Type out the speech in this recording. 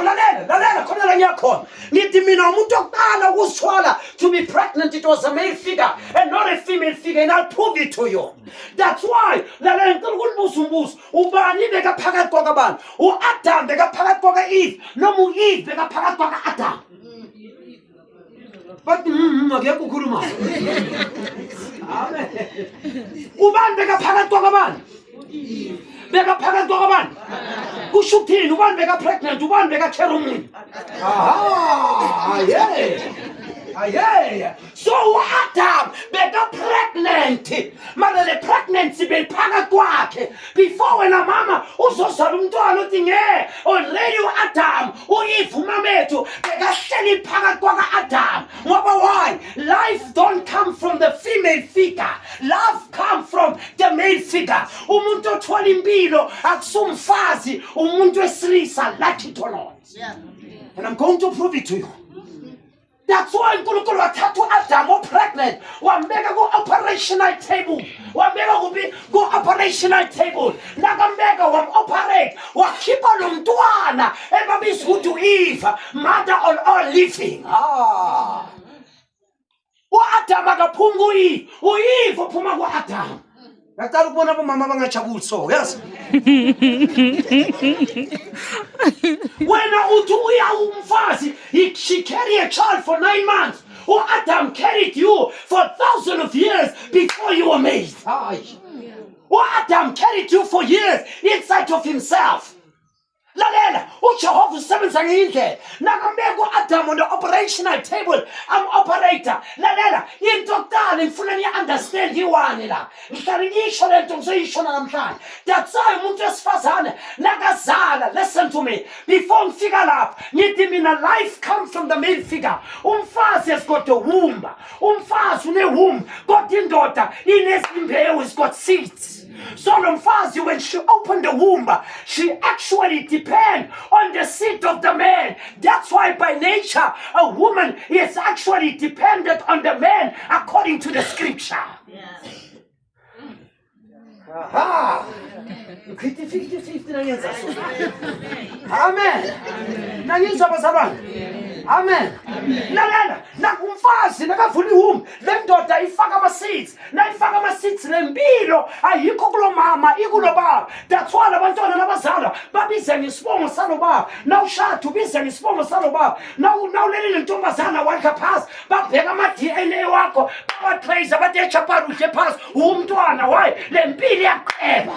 lalela khona la ngiyakhona ngithi mina umuntu oqala ukuswala to be pregnant it was a male figure and not a female figure and I'll prove it to you. That's why lalela ngicela ukulibuza umbuzo ubani bekaphakathi kwakabani uAdam bekaphakathi kwaka-Eve noma u-Eve bekaphakathi kwaka-Adam. But akekho ukhuluma. Amen. Ubani bekaphakathi kwakabani? Bekaphakathi kwakabani? Kusho ukuthini ubani beka pregnant ubani beka carry umuntu? Yeah. So Adam beka pregnant. Manje le pregnancy bephakathi kwakhe before wena mama uzozala umntwana uthi nge already uAdam uEve umamethu bekahleli phakathi kwaka-Adam. Ngoba why? Life don't come from the female figure. Love come from the male figure. Umuntu othola impilo akusumfazi umuntu wesilisa, like it or not. Yeah. And I'm going to prove it to you. That's why uNkulunkulu wathatha uAdam pregnant wambeka ku-operational table. Wambeka kuphi? Ku-operational table. Nakambeka wam-operate wakhipha lo mntwana ebabiza ukuthi u-Eve, mother of all living. uAdam akaphumi ku-Eve, u-Eve uphuma ku-Adam. Ngicela ukubona abomama bangajabuli so, yes? Wena uthi uya umfazi, she carried a child for 9 months. Adam carried you for thousands of years before you were made. Adam carried you for years inside of himself. Lalela, uJehova usebenza ngendlela. Nakambeka uAdam on the operational table, I'm operator. Lalela, into yokuqala ngifuna ni understand yiwani la. Ngihlala ngisho lento ngizoyisho namhlanje. That's why umuntu wesifazane nakazala, listen to me. Before ngifika lapha, ngithi mina life comes from the male figure. Umfazi has got a womb. Umfazi une womb. Kodwa indoda inezimbewu, has got seeds. So Mfazi, when she opened the womb, she actually depends on the seed of the man. That's why by nature, a woman is actually dependent on the man according to the scripture. Yes. Aha. 50-50 nangenza so. Amen. Nangenza bazalwane. Amen. Lalela, nakumfazi nakavula iwomb, le ndoda ifaka ama-seeds. Nayifaka ama-seeds lempilo ayikho kulo mama, ikulo baba. That's why abantwana nabazalwa babize ngesibongo salo baba. Nawushada ubize ngesibongo salo baba. Nawulelile ntombazana wakha phasi, babheka ama-DNA wakho, batrace bathi echapara udle phasi umntwana. Why? Le mpilo iyaqheba.